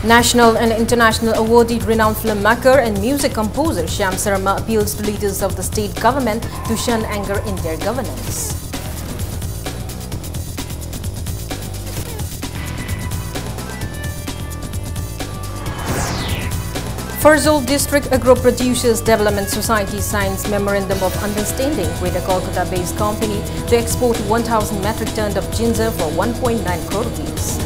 National and international awarded renowned filmmaker and music composer Shyam Sharma appeals to leaders of the state government to shun anger in their governance. Farzol District Agro Producers Development Society signs Memorandum of Understanding with a Kolkata-based company to export 1,000 metric tons of ginger for 1.9 crore rupees.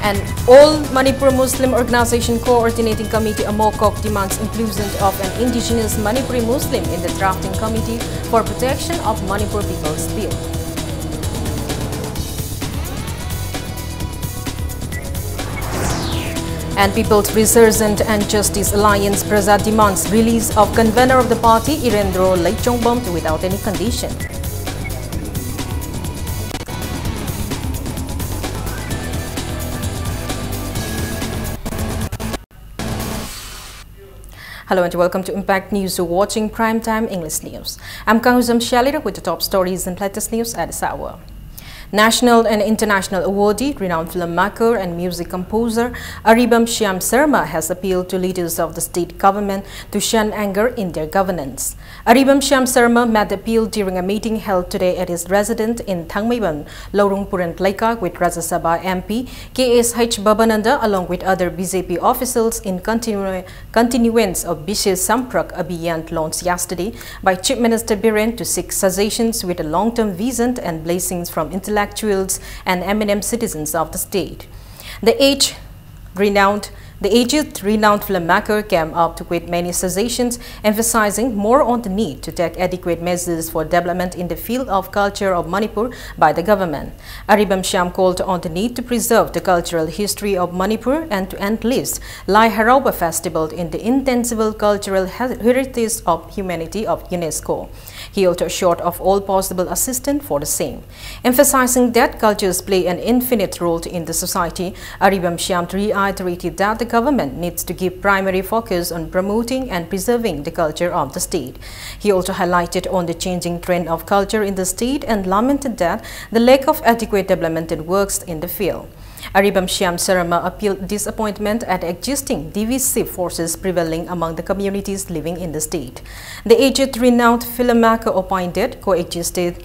And all Manipur Muslim Organization Coordinating Committee AMOCOC demands inclusion of an indigenous Manipuri Muslim in the drafting committee for protection of Manipur People's Bill. And People's Resurgent and Justice Alliance Praja demands release of convener of the party Irendro Laichongbom without any condition. Hello and welcome to Impact News. You're watching Primetime English News. I'm Kanguzam Shalira with the top stories and latest news at this hour. National and international awardee, renowned filmmaker and music composer Aribam Shyam Sharma has appealed to leaders of the state government to shun anger in their governance. Aribam Shyam Sharma made the appeal during a meeting held today at his residence in Thangmeiban, Lorungpuran Plaika with Rajya Sabha MP KSH Babananda along with other BJP officials in continuance of Vishesh Samprak Abhiyan launched yesterday by Chief Minister Biren to seek suggestions with a long-term vision and blessings from intellectuals and eminent citizens of the state. The aged renowned filmmaker came up with many suggestions, emphasizing more on the need to take adequate measures for development in the field of culture of Manipur by the government. Aribam Shyam called on the need to preserve the cultural history of Manipur and to enlist Lai Harauba Festival in the intangible cultural heritage of humanity of UNESCO. He also assured of all possible assistance for the same. Emphasizing that cultures play an infinite role in the society, Aribam Shyam reiterated that the government needs to give primary focus on promoting and preserving the culture of the state. He also highlighted on the changing trend of culture in the state and lamented that the lack of adequate development and works in the field. Aribam Shyam Sharma appealed disappointment at existing divisive forces prevailing among the communities living in the state. The aged renowned filmmaker opined that coexisted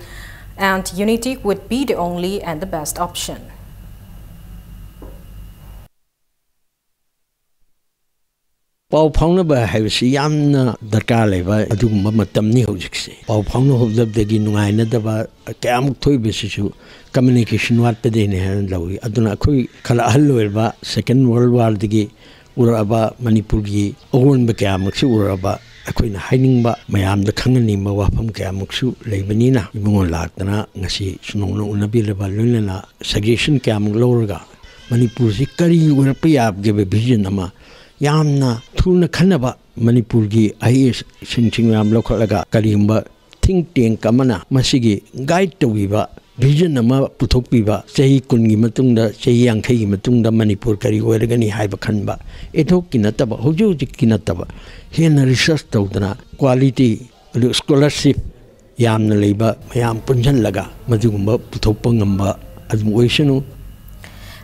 and unity would be the only and the best option. Pau Paunaba has Yamna Dakaleva, Aduma Tamni Hojixi. Pau Pauno of the Beginuina Dava, Kam Toibisisu, communication what the Dane and Lawi, Adunakui, Kalahalva, Second World War Digi, Uraba, Manipuri, Owen Bekamuxu, Uraba, a queen hiding ba, Mayam the Kanganima Wapam Kamuxu, Lebanina, Imungatana, Nasi, Snono, Nabilaba, Luna, Sagation Kam Lorga, Manipurzi, Kari, Urapia, give a vision ama. Yamna Tuna Kanaba Manipurgi Ayes Shinchingam Lokalaga Karimba Think Tank Kamana Masigi Guide to Viva Vision Nama Putopiva Say Kungi Matunda Say Yankei Matunda Manipur Kari Wergani Haibakanba Eto Kinataba Hojo Kinataba Hena research Todana Quality Scholarship Yamna Labor Mayam Punjan Laga Madumba Putopangamba Admuation.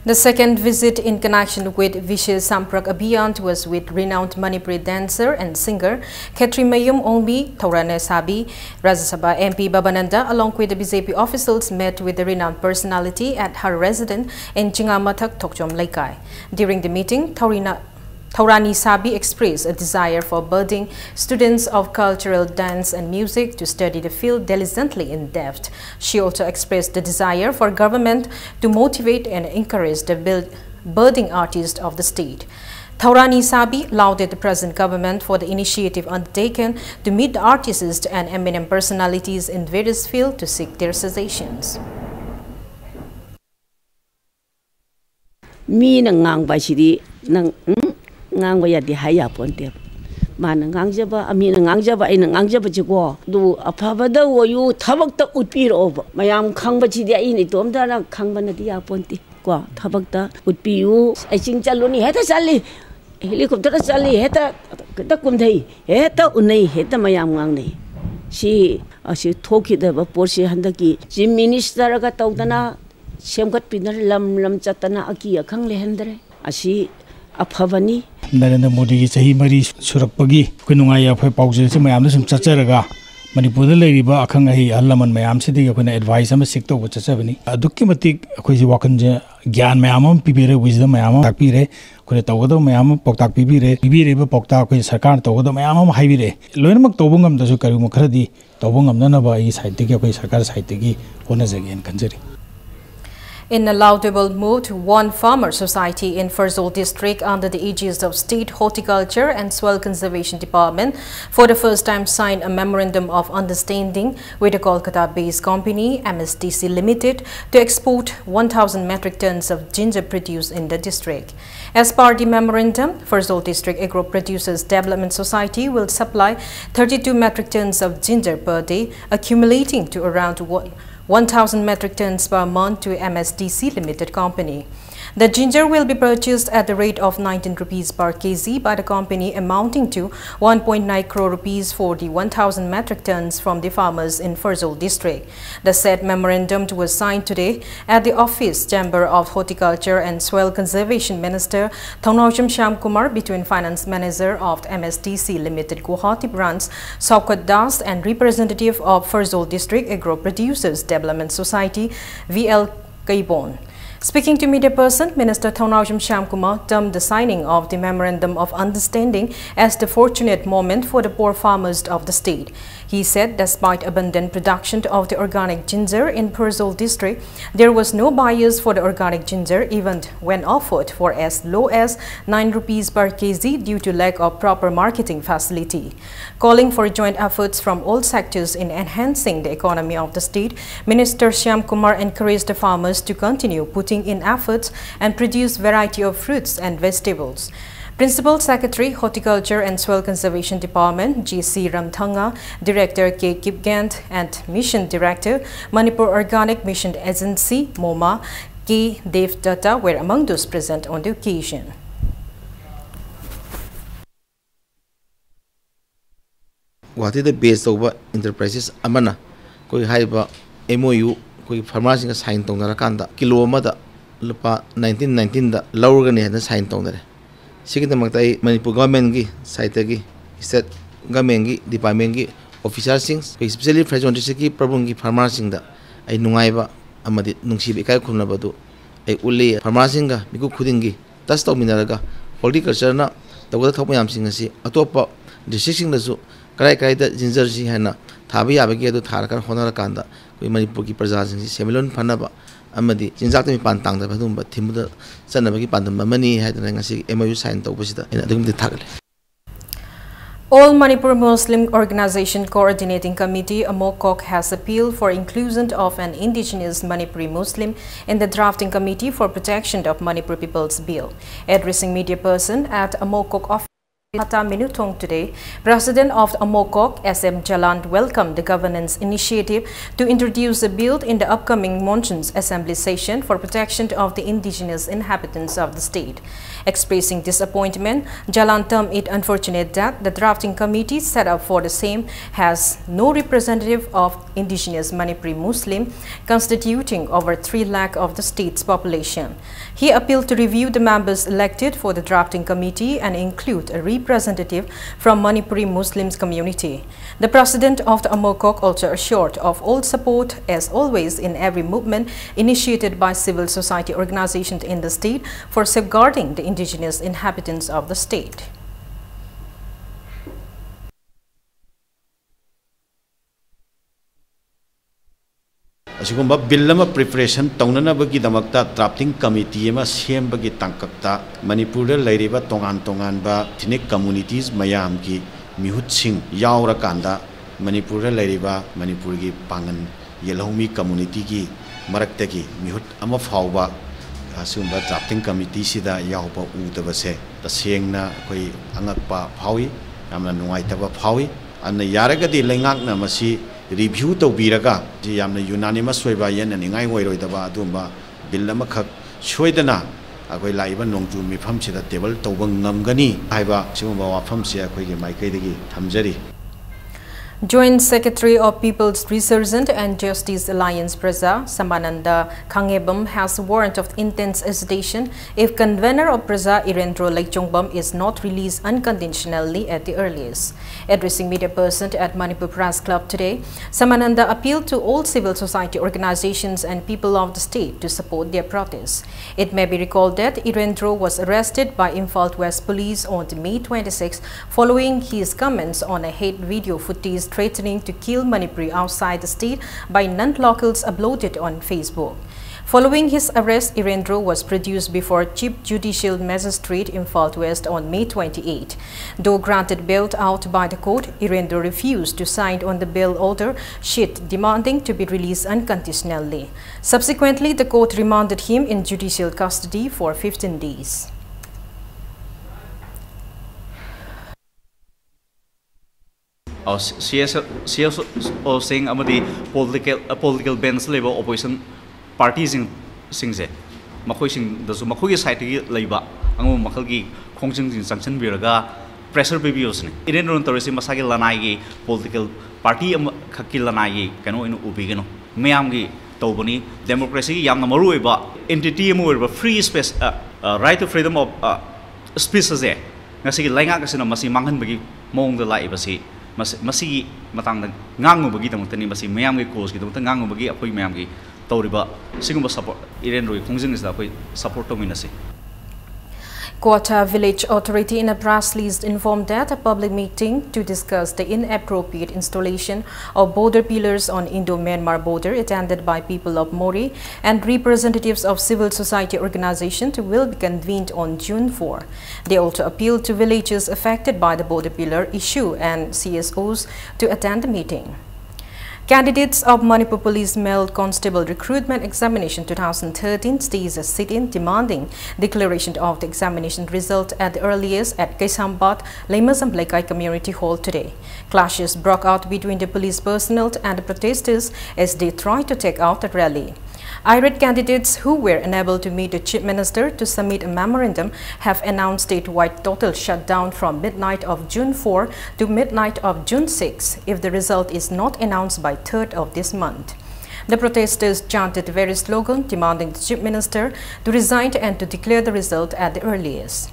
The second visit in connection with Vishesh Samprak Abhiyan was with renowned Manipuri dancer and singer Khetri Mayum Ongbi, Taurane Sabi, Rajya Sabha MP Babananda along with the BJP officials met with the renowned personality at her residence in Chingamathak, Tokchom Laikai. During the meeting, Taurani Sabi expressed a desire for budding students of cultural dance and music to study the field diligently in depth. She also expressed the desire for government to motivate and encourage the budding artists of the state. Taurani Sabi lauded the present government for the initiative undertaken to meet the artists and eminent personalities in various fields to seek their suggestions. Ngang ya di haya ponte mana ngang jaba amina ngang jaba ina ngang jaba jigo du apabada wo yu thabak ta utpiro mayam khangba chi dia ini tom da na khangba na dia ponte ko thabak ta utpiu ai ching chaluni heta chali helicopter chali heta ta kum thei heta unai heta mayam ngang nei si thoki da ba por si handa ki chief minister ga tawdana semgat pinar lam chatana aki akhang le hendre asi afabani Narendra Modi ki sahi mari surakpagi ko nungai afai pauje se mayam sum chacharaga Manipur da leiriba akhang ahi allaman mayam se diga kona advice am sikto ko chachabani adukki matik khoi ji wakan je gyan mayam pibire wisdom mayam takpire ko tawgodo mayam poktak pibire ba pokta ko sarkar tawgodo mayam haibire loinmak tobungam da su karu mukhradi tobungam na ba I side ki ko sarkar side ki hona jagyan kanjari. In a laudable mood, one farmer society in Ferzel district under the aegis of State Horticulture and Soil Conservation Department for the first time signed a memorandum of understanding with a Kolkata-based company, MSDC Limited, to export 1,000 metric tons of ginger produced in the district. As per the memorandum, Ferzel District Agro Producers Development Society will supply 32 metric tons of ginger per day, accumulating to around 1,000 metric tons per month to MSDC Limited Company. The ginger will be purchased at the rate of 19 rupees per kg by the company, amounting to 1.9 crore rupees for the 1,000 metric tons from the farmers in Ferzel district. The said memorandum was signed today at the office chamber of Horticulture and Soil Conservation Minister Thongnawcham Shyamkumar between Finance Manager of MSDC Limited Guwahati branch Saukat Das and representative of Ferzel District Agro Producers Development Society VL Kaibon. Speaking to media person, Minister Thongnawcham Shyamkumar termed the signing of the Memorandum of Understanding as the fortunate moment for the poor farmers of the state. He said despite abundant production of the organic ginger in Ferzel district, there was no buyers for the organic ginger even when offered for as low as 9 rupees per kg due to lack of proper marketing facility. Calling for joint efforts from all sectors in enhancing the economy of the state, Minister Shyamkumar encouraged the farmers to continue putting in efforts and produce variety of fruits and vegetables. Principal Secretary, Horticulture and Soil Conservation Department, G.C. Ramthanga, Director K. Kipgant, and Mission Director, Manipur Organic Mission Agency, MOMA, K. Dev Datta were among those present on the occasion. What is the base of enterprises? Amana, koi haiba MOU, koi farmers in sign tong narakanda, kilo mada, lupa 1919 da, Laurgani and sign tong there. Sikitamaktai Manipur government gi site gi state government gi department gi officials sings especially Ferzel district gi problem gi farmers sing da ai nungaiba amadi nungsibi kai khulna badu ai ulli farmers sing ga miku khuding gi tas to minaraga horticulture na tawda thokpa yam sing asi atopa district sing da su kai da ginger ji hana thabi abagi adu thar kan honara kanda koi Manipur gi praja sing semilon phanaba amadi jinjak mi pan tang da badum ba thimuda sanabagi pandam mani haidana ngasi MOU sign tawbasida ina dum di thagale. All Manipur Muslim Organization Coordinating Committee (AMOCOC) has appealed for inclusion of an indigenous Manipuri Muslim in the drafting committee for protection of Manipur People's Bill. Addressing media person at AMOCOC office Hata Minutong today, President of AMOCOC, SM Jaland, welcomed the governance initiative to introduce a bill in the upcoming Monsoon's Assembly session for protection of the indigenous inhabitants of the state. Expressing disappointment, Jaland termed it unfortunate that the drafting committee set up for the same has no representative of indigenous Manipuri Muslim, constituting over 3 lakh of the state's population. He appealed to review the members elected for the drafting committee and include a representative from Manipuri Muslims community. The president of the AMOCOC also assured of all support as always in every movement initiated by civil society organizations in the state for safeguarding the indigenous inhabitants of the state. Asigumba billama preparation taunanabagi damakta drafting committee ma sembagi tangkakta Manipur da lairiba tongan ba thinik communities mayam ki mihut sing yaura kanda Manipur da lairiba Manipur gi pangan yelhomi community ki marakta ki mihut ama phawba asumba drafting committee sida yauba udabase tasengna koi angakpa phawi amna nungaitaba phawi anna yaragadi lengakna masi review to biraga ji yamna unanimous weba yen and ngai ngoi daba adumba bill amakak soidana akoi laiba nongju mifam sida table tawbang ngamgani haiba sigumba wafam sia akoi ge maikai degi thamjari. Joint Secretary of People's Resurgent and Justice Alliance Praja, Samananda Kangebam, has a warrant of intense hesitation if convener of Praja Irendro Laichongbam is not released unconditionally at the earliest. Addressing media person at Manipur Press Club today, Samananda appealed to all civil society organizations and people of the state to support their protests. It may be recalled that Irendro was arrested by Imphal West Police on May 26 following his comments on a hate video footage threatening to kill Manipuri outside the state by non-locals uploaded on Facebook. Following his arrest, Irendro was produced before Chief Judicial Magistrate Imphal West on May 28. Though granted bail out by the court, Irendro refused to sign on the bail order sheet demanding to be released unconditionally. Subsequently, the court remanded him in judicial custody for 15 days. CSO saying amadi political bans labor opposition parties in singse makoi sing dasu makoi side gi leiba angu makal gi khongjing jin sanction biraga pressure videos ni iren ron torisi masagi lanai gi political party am khaki lanai gi kano inu ubigeno mayam gi tobani democracy gi yamna maru oiba entity am oiba free space right to freedom of speech ase ngasi gi lainga kasina masi manghan bagi mong da lai basi masi matang da ngangu bagi tamutani masi mayam gi cause gi tamut ngangu bagi apoi mayam gi tawriba sigumba support iren roi khongjing is da apoi support to minase. Kota Village Authority in a press release informed that a public meeting to discuss the inappropriate installation of border pillars on Indo-Myanmar border attended by people of Mori and representatives of civil society organizations will be convened on June 4. They also appealed to villagers affected by the border pillar issue and CSOs to attend the meeting. Candidates of Manipur Police Male Constable Recruitment Examination 2013 stays a sit-in demanding declaration of the examination result at the earliest at Kaisambat, Lemazam Blekai Community Hall today. Clashes broke out between the police personnel and the protesters as they tried to take out the rally. Irate candidates who were unable to meet the Chief Minister to submit a memorandum have announced statewide total shutdown from midnight of June 4 to midnight of June 6 if the result is not announced by 3rd of this month. The protesters chanted various slogans demanding the Chief Minister to resign and to declare the result at the earliest.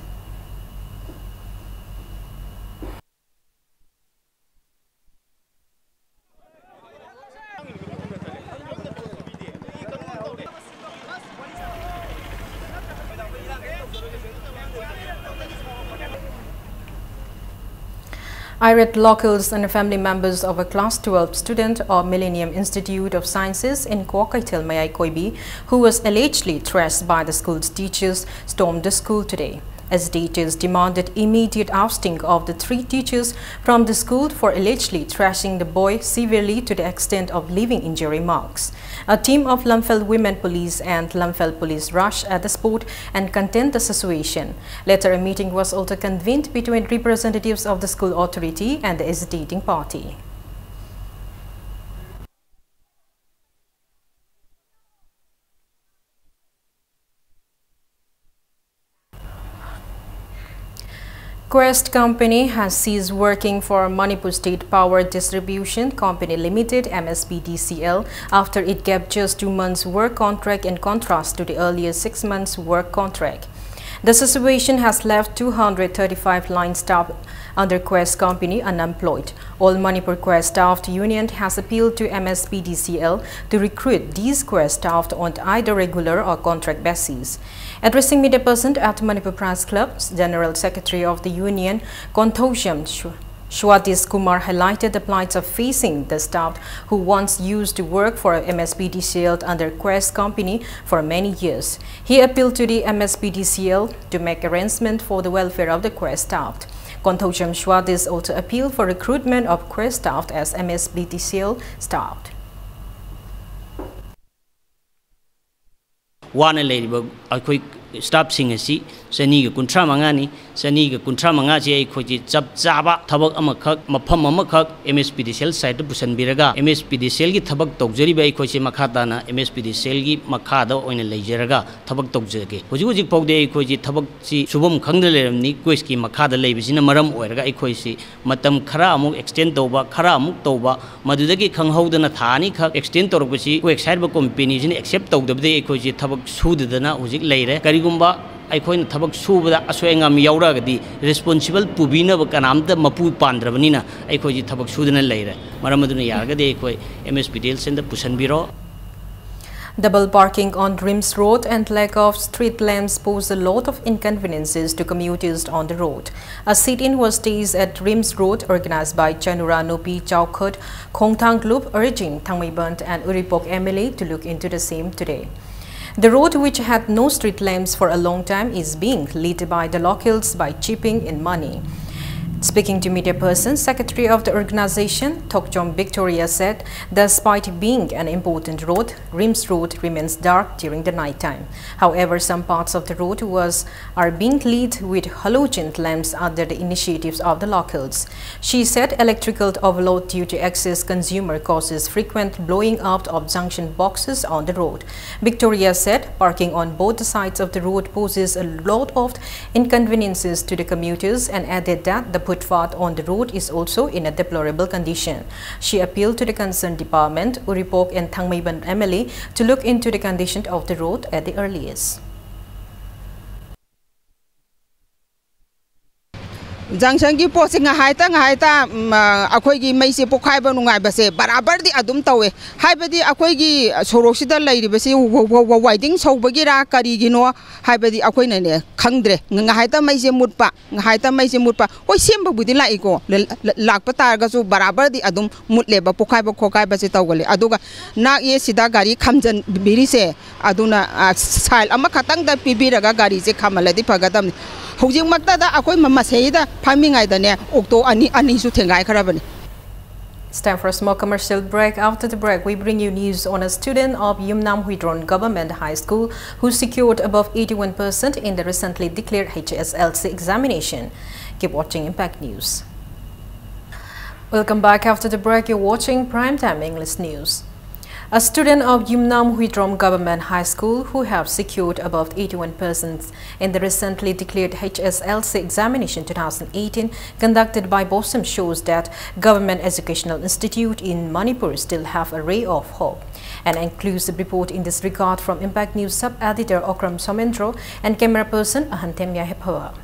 Irate locals and family members of a Class 12 student of Millennium Institute of Sciences in Kwakaitel, Mayai Koibi, who was allegedly thrashed by the school's teachers, stormed the school today. As teachers demanded immediate ousting of the 3 teachers from the school for allegedly thrashing the boy severely to the extent of leaving injury marks. A team of Lamphel Women Police and Lamphel Police rushed at the spot and contained the situation. Later, a meeting was also convened between representatives of the school authority and the hesitating party. Quest Company has ceased working for Manipur State Power Distribution Company Limited (MSPDCL) after it gave just 2 months' work contract in contrast to the earlier 6 months' work contract. The situation has left 235 line staff under Quest Company unemployed. All Manipur Quest staff union has appealed to MSPDCL to recruit these Quest staff on either regular or contract basis. Addressing media person at Manipur Press Club, General Secretary of the union, Konthosham Shwatis Kumar highlighted the plights of facing the staff who once used to work for MSPDCL under Quest Company for many years. He appealed to the MSPDCL to make arrangements for the welfare of the Quest staff. Konthosham Shwatis also appealed for recruitment of Quest staff as MSPDCL staff. One lady, staff sing asi sani ga kuntra mangani sani ga kuntra manga je ai khoji chap chaba thabak amakhak mafam amakhak MSPDCL site pusan biraga MSPDCL gi thabak tawjari bai khoji makhata na MSPDCL gi makhada oina leijaraga thabak tawjage hoji hoji pawde ai khoji thabak si subam khangda leramni quiz ki makhada leibisina maram oiraga ai khoji matam khara amuk extend tawba khara amuk tawba madudagi khanghaudana thani khak extend torokbasi ko excite ba company jin accept tawdabde ai khoji thabak sudadana hoji leire karigumba अखोन थबक सूबदा असोयंगम यावरागदी responsible पुबीनब कनामता मपु पांद्रबनिना अखोजी थबक सूदना लेरे मरमदुना यारगदे अखोय MSPDL सेंद पुसनबिरो. Double parking on Rims Road and lack of street lamps pose a lot of inconveniences to commuters on the road. A sit-in was staged at Rims Road organized by Chanura Nopi Chowkhut Khongthang Club, urging Thangmaiband and Uripok MLA to look into the same today. The road, which had no street lamps for a long time, is being lit by the locals by chipping in money. Speaking to media person, Secretary of the organization, Tokchom Victoria said, despite being an important road, Rims Road remains dark during the night time. However, some parts of the road are being lit with halogen lamps under the initiatives of the locals. She said electrical overload due to excess consumer causes frequent blowing out of junction boxes on the road. Victoria said parking on both sides of the road poses a lot of inconveniences to the commuters and added that the footpath on the road is also in a deplorable condition. She appealed to the concerned department, Uripok and Thangmaiband MLA, to look into the condition of the road at the earliest. Junction ki posting haita akhoi gi mai se pokhai ba nungai ba se barabar di adum tawe haibadi akhoi gi sorok sida lai ri ba se widing so ba gi ra kari gi no haibadi akhoi na ne khangdre nga haita mai se mutpa hoi sem ba budi lai ko lak pa tar ga su barabar di adum mutle ba pokhai ba khokai ba se tawgale aduga na ye sida gari khamjan biri se aduna sail ama khatang da pibira ga gari se khamala di phagadam Hojing makta da akoy mamasayda farming ay da ne okto ani su thengai kharabani. It's time for a small commercial break. After the break, we bring you news on a student of Yumnam Huidron Government High School who secured above 81% in the recently declared HSLC examination. Keep watching Impact News. Welcome back. After the break, you're watching Primetime English News. A student of Yumnam Huidrom Government High School who have secured above 81% in the recently declared HSLC examination 2018 conducted by BOSM shows that Government Educational Institute in Manipur still have a ray of hope. An inclusive report in this regard from Impact News sub-editor Okram Somendro and camera person Ahantemya Hephawa.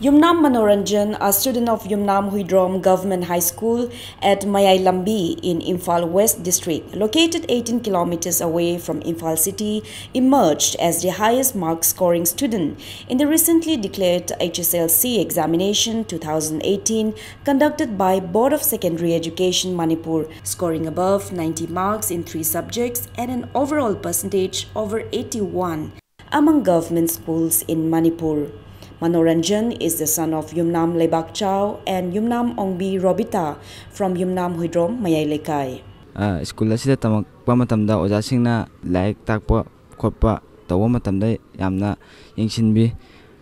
Yumnam Manoranjan, a student of Yumnam Huidrom Government High School at Mayai Lambi in Imphal West District, located 18 kilometers away from Imphal City, emerged as the highest mark scoring student in the recently declared HSLC examination 2018 conducted by Board of Secondary Education Manipur, scoring above 90 marks in 3 subjects and an overall percentage over 81 among government schools in Manipur. Manoranjan is the son of Yumnam Lebak Chow and Yumnam Ongbi Robita from Yumnam Huidrom Mayai Lekai. School asida tamak pamatamda ojasingna laik takpa khotpa tawa matamda yamna yengsinbi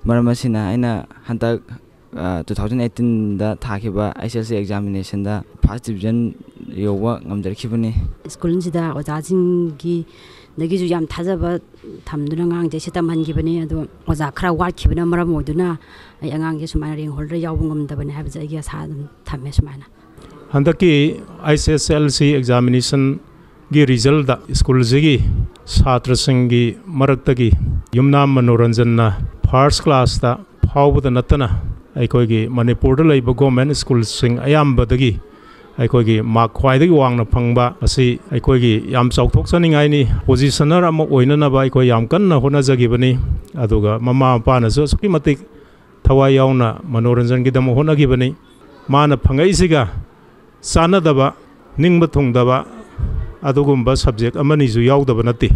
maramasina aina hantak 2018 da thakiba HSLC examination da first division yowa ngamjarkhibani. School sida ojasinggi Nagiju yam Tazaba Tamdunang, Jessica Mangibani, was a crowd watching a Maramoduna, a young Yasmari, Holder Yawum, the Benhabs, I guess, had Tamesmana. Handaki ISSLC examination gi result da school zigi Satra Singi Maratagi Yumnam Manoranjan na first class da Pau the Natana, Aikogi Manipur Labor Government School Sing Ayambadagi. Aikogi mark quite the wang na pangba asi aikogi yam sautok saningai ni positioner ama oina ba aiko yam kan na hona jagibani aduga mama pa na so suki matik thawai yauna manoranjan gi dam hona gibani mana phangai siga sana daba ningba thung daba adugumba subject amani ju yaw daba nati.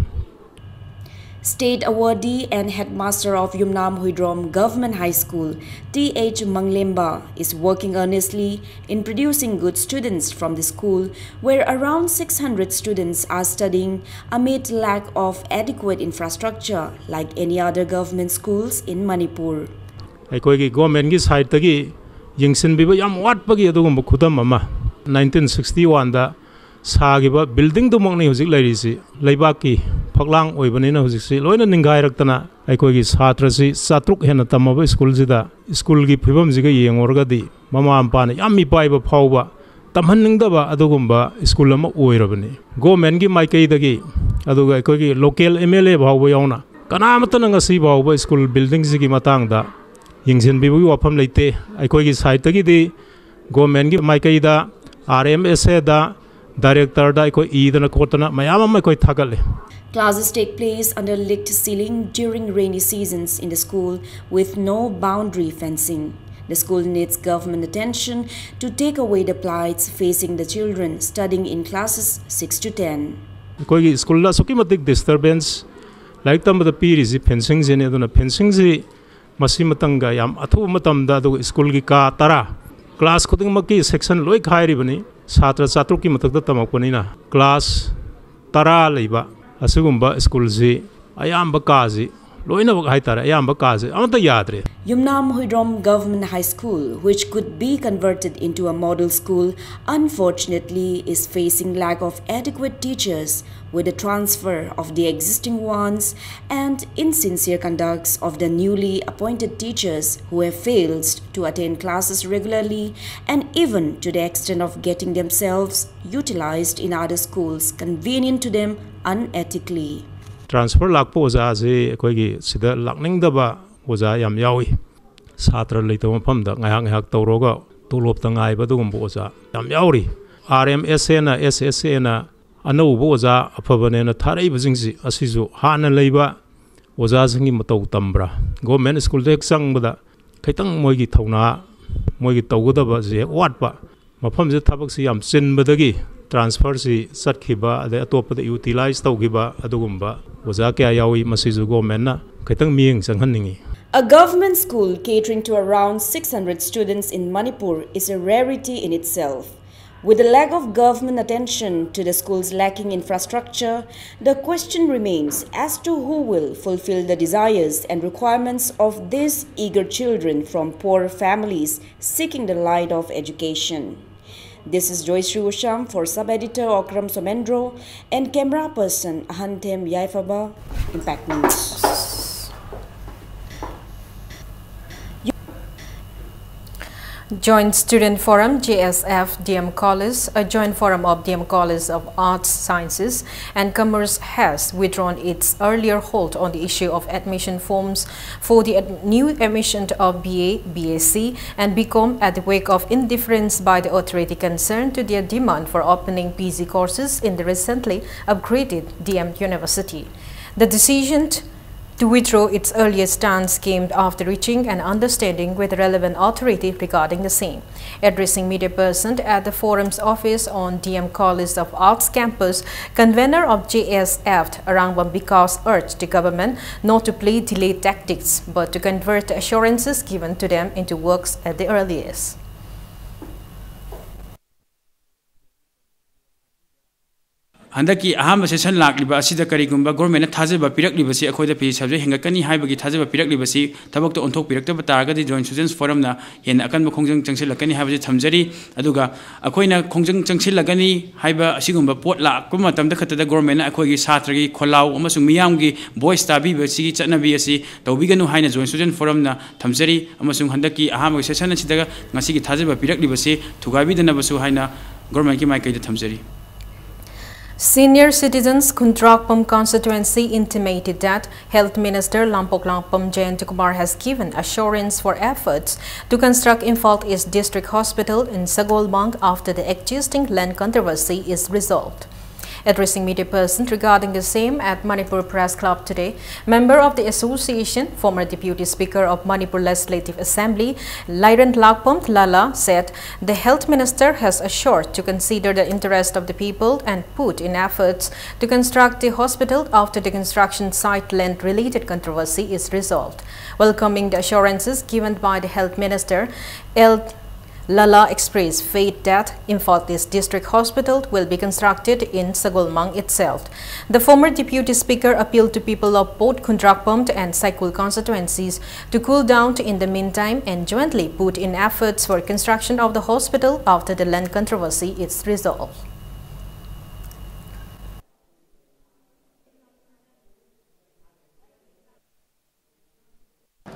State awardee and headmaster of Yumnam Huidrom Government High School, T.H. Manglemba, is working earnestly in producing good students from the school, where around 600 students are studying amid lack of adequate infrastructure like any other government schools in Manipur. Aikoigi government gi side tagi yingsin biba yam wat pagi adugum khudam mama 1961 da sagiba building du mong ni hujik lairisi leibaki phaklang oibanina hujiksi loina ningai raktana aikoigi chhatra si chatruk hena tamaba school jida school gi phibam jiga yengorga di mama ampa na yam mi paiba phawba tamhaningdaba adugumba school ama oirabani government gi maikai dagi aduga aikoigi local MLA phawba yauna kanamatana ngasi phawba school building jigi matang da yingsin bibu wafam leite aikoigi side tagi di government gi maikai da RMSA da director da aiko idana kotana mayam ma koi thagale. Classes take place under lit ceiling during rainy seasons in the school with no boundary fencing. The school needs government attention to take away the plights facing the children studying in classes 6 to 10. Koi school la sokimatic disturbance like tam the piri fencing jene aduna fencing ji masimatanga yam athu matam da do school gi ka tara class khuding maki section loi khairi bani satra chatruk ki matak da tamakpani na class tara leiba asugumba school ji ayamba kaji loina hai tara ayamba kaji amata yadre. Yumnam Huidrom Government High School, which could be converted into a model school, unfortunately is facing lack of adequate teachers with the transfer of the existing ones and insincere conducts of the newly appointed teachers who have failed to attend classes regularly and even to the extent of getting themselves utilized in other schools convenient to them unethically. Transfer lakpo oza je koigi sida lakning daba oza yam yawi satra leito mafam da ngayang hak tawroga tulop ta ngai ba dugum oza yam yawri RMSA na SSA na anau bo oza afabane na tharai bujingsi asizu hana leiba oza singi matau tambra government school de sang bada kaitang moigi thauna moigi tawgudaba je watpa mafam je thabak si yam chin badagi transfer si satkhiba ade atopa de utilize tawgiba adugumba oza kya yawi masizu government na kaitang mieng sanghanningi. A government school catering to around 600 students in Manipur is a rarity in itself. With the lack of government attention to the school's lacking infrastructure, the question remains as to who will fulfill the desires and requirements of these eager children from poor families seeking the light of education. This is Joyce Riwasham for sub-editor Okram Somendro and camera person Ahantem Yaifaba, Impact News. Joint Student Forum JSF DM College, a joint forum of DM College of Arts, Sciences and Commerce has withdrawn its earlier hold on the issue of admission forms for the new admission of BA, BSc and BCom at the wake of indifference by the authority concerned to their demand for opening PG courses in the recently upgraded DM University. The decision to withdraw its earlier stance came after reaching an understanding with the relevant authority regarding the same. Addressing media person at the forum's office on DM College of Arts campus, convener of JSF, Arangwam Bikas, urged the government not to play delay tactics but to convert the assurances given to them into works at the earliest. Handaki aham session lakliba asida karigumba government thajeba piraklibasi akhoida pi sabje hengakani haibagi thajeba piraklibasi thabak to onthok pirakta batagadi joint students forum na hen akan khongjang changsilakani haibaje thamjari aduga akhoina khongjang changsilagani haiba asigumba pot lakpa matamda khatada government na akhoi gi satragi kholau amasung miyamgi voice tabi basi chanabi asi tawbiganu haina joint student forum na thamjari amasung handaki aham session asidaga ngasi gi thajeba piraklibasi thugabi dana basu haina government ki maikai da thamjari. Senior citizens Kuntrakpam constituency intimated that Health Minister Lampok Lampam Jayantikumar has given assurance for efforts to construct Imphal East District Hospital in Sagolbang after the existing land controversy is resolved. Addressing media person regarding the same at Manipur Press Club today, member of the association, former Deputy Speaker of Manipur Legislative Assembly, Lairan Lakpam Lala, said the Health Minister has assured to consider the interest of the people and put in efforts to construct the hospital after the construction site land-related controversy is resolved. Welcoming the assurances given by the Health Minister, Lala expressed faith that Imphal East District Hospital will be constructed in Sagolmang itself. The former Deputy Speaker appealed to people of both Kundrakpam and Saikul constituencies to cool down in the meantime and jointly put in efforts for construction of the hospital after the land controversy is resolved.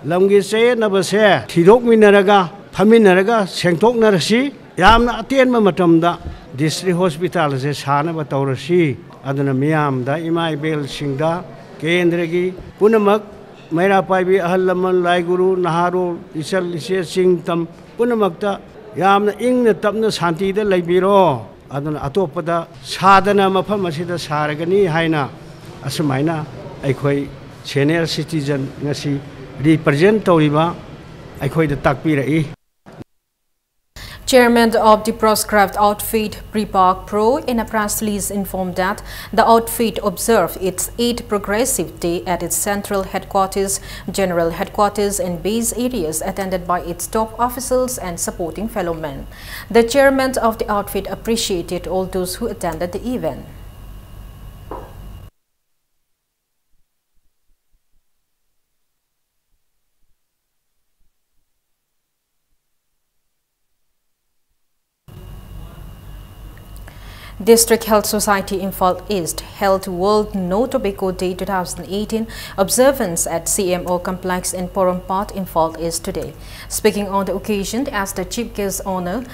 Lamgi se na base thidok minaraga Haminaraga, Sengtok Narasi, Yamna Atian Matamda, District Hospital, Sana Batorasi, Adana Miam, da Imai Bel Singda, Kendregi, Punamak, Mera Paibi, Ahalaman, Laiguru, Naharu, Isal Isir Singtam, Punamakta, Yamna Ing the Tapna Santi, the Labiro, Adana Atopada, Sadana Mapamasida Saragani, Haina, Asamaina, Aikoi, senior citizen, Nasi, represent Toriba, Aikoi the Takpira. Chairman of the proscribed outfit, Prepark Pro, in a press release informed that the outfit observed its 8th progressive day at its central headquarters, general headquarters and base areas attended by its top officials and supporting fellow men. The chairman of the outfit appreciated all those who attended the event. District Health Society Imphal East held World No Tobacco Day 2018 observance at CMO Complex in Porompat, Imphal East today. Speaking on the occasion as the chief guest honor,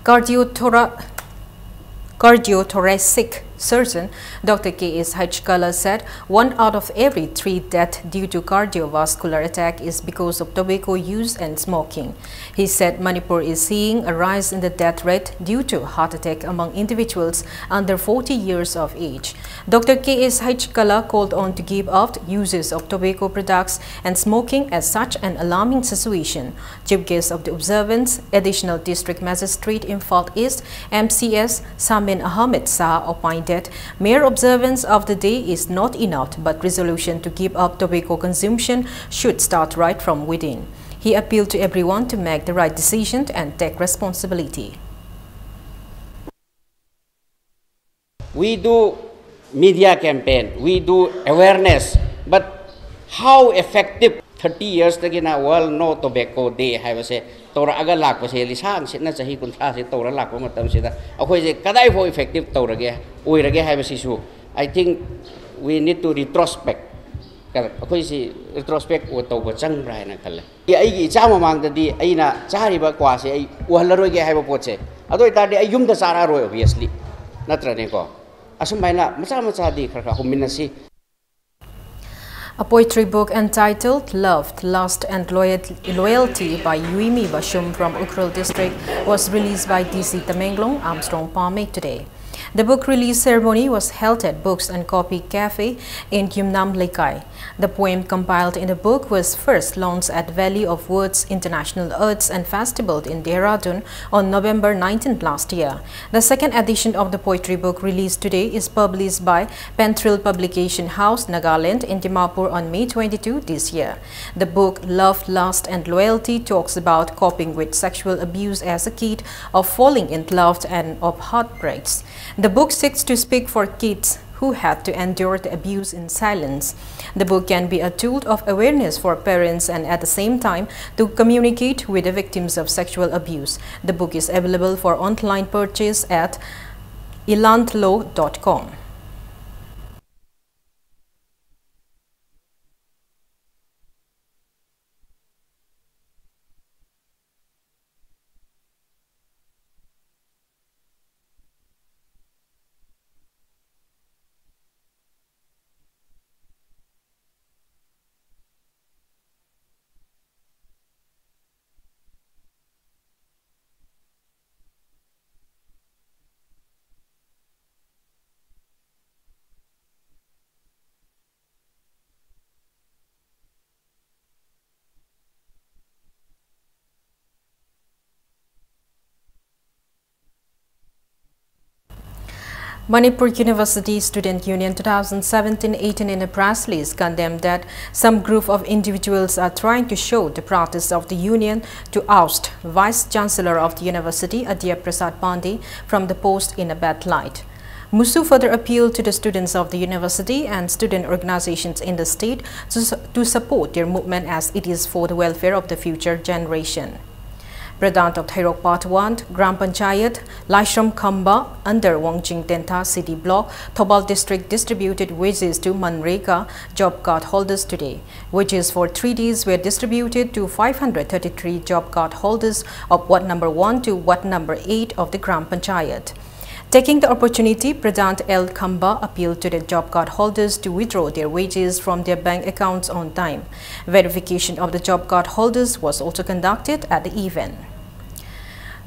cardiothoracic surgeon Dr. K.S. Hachkala said 1 out of every 3 deaths due to cardiovascular attack is because of tobacco use and smoking. He said Manipur is seeing a rise in the death rate due to heart attack among individuals under 40 years of age. Dr. K.S. Hachkala called on to give up uses of tobacco products and smoking as such an alarming situation. Chief guest of the observance, Additional District Magistrate Imphal East, MCS Samin Ahmed Shah opined that mere observance of the day is not enough, but resolution to give up tobacco consumption should start right from within. He appealed to everyone to make the right decision and take responsibility. We do media campaign, we do awareness, but how effective 30 years again World No Tobacco Day have say Tora aga lak pase lisang sitna chahi kunthra se tora lak matam sida akhoi je kadai fo effective torage oirage have sisu. I think we need to retrospect akhoi si retrospect o to chang brai na khale ai gi chama mang da di aina chari ba kwa se ai uhalroi ge have poche adoi ta de ai yum da sara roi obviously natra ne ko asumaina macha macha di khara huminasi. A poetry book entitled Love, Lust and Loyalty by Yuimi Bashum from Ukhrul district was released by DC Tamenglong Armstrong Palme today. The book release ceremony was held at Books and Coffee Cafe in Yumnam Lekai. The poem compiled in the book was first launched at Valley of Words International Arts and Festival in Dehradun on November 19th last year. The second edition of the poetry book released today is published by Penthrill Publication House, Nagaland in Dimapur on May 22 this year. The book Love, Lust and Loyalty talks about coping with sexual abuse as a kid, of falling in love and of heartbreaks. The book seeks to speak for kids who had to endure the abuse in silence. The book can be a tool of awareness for parents and at the same time to communicate with the victims of sexual abuse. The book is available for online purchase at ilantlo.com. Manipur University Student Union 2017-18 in a press release condemned that some group of individuals are trying to show the practice of the union to oust Vice Chancellor of the university, Adya Prasad Pandey, from the post in a bad light. Musu further appealed to the students of the university and student organizations in the state to support their movement as it is for the welfare of the future generation. Pradhan of Thairok Part 1, Gram Panchayat, Laishram Khamba, under Wangjing Tenta City Block, Thobal District distributed wages to Manreka job card holders today. Wages for 3 days were distributed to 533 job card holders of Ward number 1 to Ward number 8 of the Gram Panchayat. Taking the opportunity, Pradhan L. Khamba appealed to the job card holders to withdraw their wages from their bank accounts on time. Verification of the job card holders was also conducted at the event.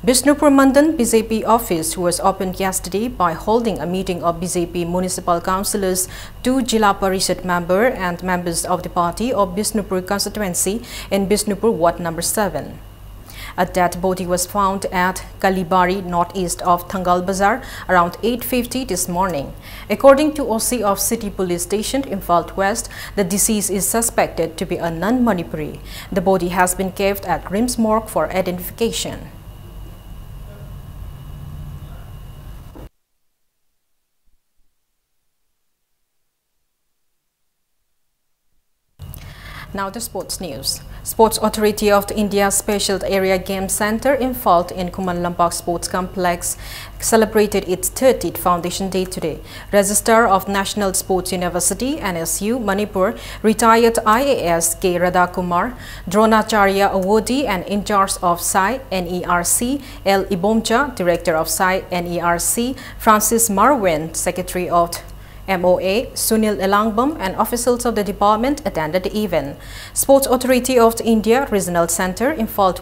Bishnupur Mandan BJP office was opened yesterday by holding a meeting of BJP municipal councillors, 2 Jila Parishad member and members of the party of Bishnupur constituency in Bishnupur Ward number 7. A dead body was found at Kalibari, northeast of Thangal Bazar, around 8:50 this morning. According to OC of City Police Station, Imphal West, the deceased is suspected to be a non-Manipuri. The body has been kept at Rims Morgue for identification. Now the sports news. Sports Authority of India Special Area Game Centre Imphal in Kuman Lampak Sports Complex celebrated its 30th Foundation Day today. Registrar of National Sports University NSU Manipur, retired IAS K. Radhakumar, Dronacharya Awardee and in charge of SAI NERC L. Ibomcha, Director of SAI NERC Francis Marwen, Secretary of MOA, Sunil Elangbam and officials of the department attended the event. Sports Authority of India Regional Centre Imphal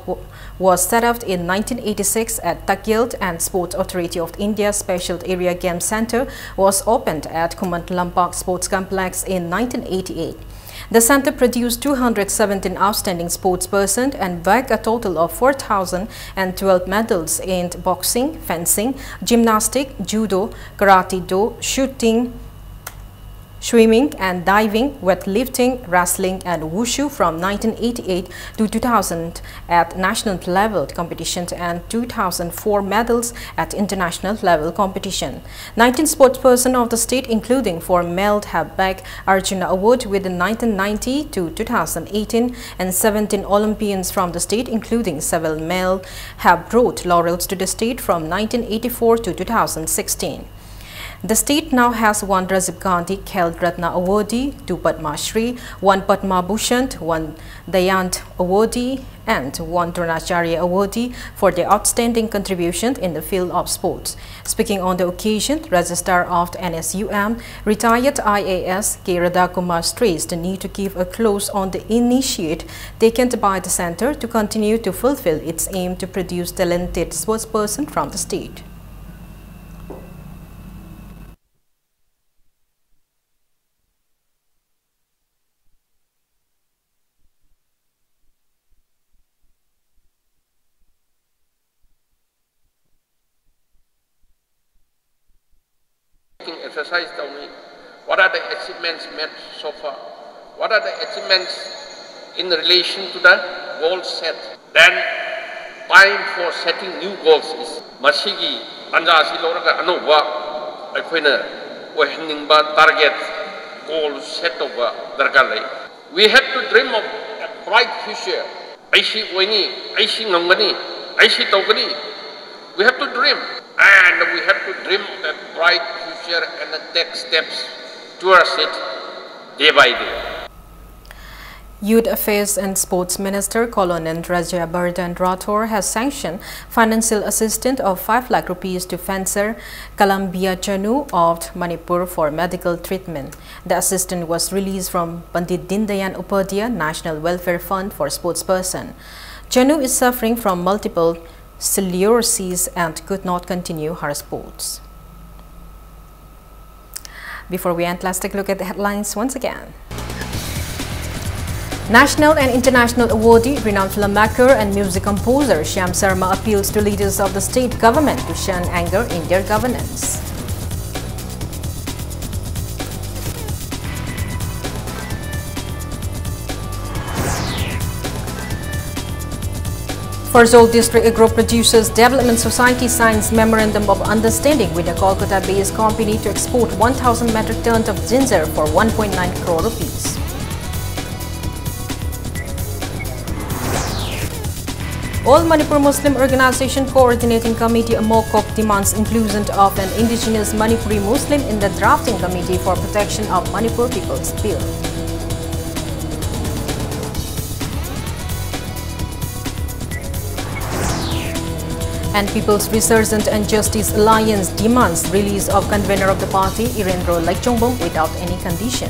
was set up in 1986 at Takyeld, and Sports Authority of India Special Area Game Centre was opened at Kumant Lampak Sports Complex in 1988. The centre produced 217 outstanding sportspersons and bagged a total of 4,012 medals in boxing, fencing, gymnastics, judo, karate do, shooting, swimming and diving, weightlifting, wrestling and wushu from 1988 to 2000 at national level competitions and 2004 medals at international level competition. 19 sportspersons of the state, including 4 males, have bagged Arjuna Award within 1990 to 2018, and 17 Olympians from the state, including several males, have brought laurels to the state from 1984 to 2016. The state now has 1 Rajiv Gandhi Khel Ratna Awardee, 2 Padma Shri, 1 Padma Bhushan, 1 Dayant Awardee and 1 Dronacharya Awardee for their outstanding contribution in the field of sports. Speaking on the occasion, Registrar of the NSUM, retired IAS K. Radhakumar stressed the need to keep a close on the initiative taken by the centre to continue to fulfill its aim to produce talented sportspersons from the state. Exercise tell me what are the achievements made so far, what are the achievements in relation to the goals set. Then time for setting new goals is masigi anjasi loraga anuba akoina ohiningba target goal set over darkar lai. We have to dream of a bright future. Aishi oini, aishi ngangani, aishi togani. We have to dream, and we have to dream of a bright future and take steps towards it day by day. Youth Affairs and Sports Minister Colonel Raja Bardhan Rathore has sanctioned financial assistance of 5 lakh rupees to fencer Kalambia Chanu of Manipur for medical treatment. The assistance was released from Pandit Dindayan Upadhyaya National Welfare Fund for Sportsperson. Chanu is suffering from multiple sclerosis and could not continue her sports. Before we end, let's take a look at the headlines once again. National and international awardee, renowned filmmaker and music composer Shyam Sharma appeals to leaders of the state government to shun anger in their governance. Farzol District Agro-Producers Development Society signs Memorandum of Understanding with a Kolkata-based company to export 1,000 metric tons of ginger for 1.9 crore rupees. All Manipur Muslim Organization Coordinating Committee (MOCOC) demands inclusion of an indigenous Manipuri Muslim in the drafting committee for protection of Manipur People's Bill. And People's Resurgent and Justice Alliance demands release of convener of the party, Irendro Lekchongbom, without any condition.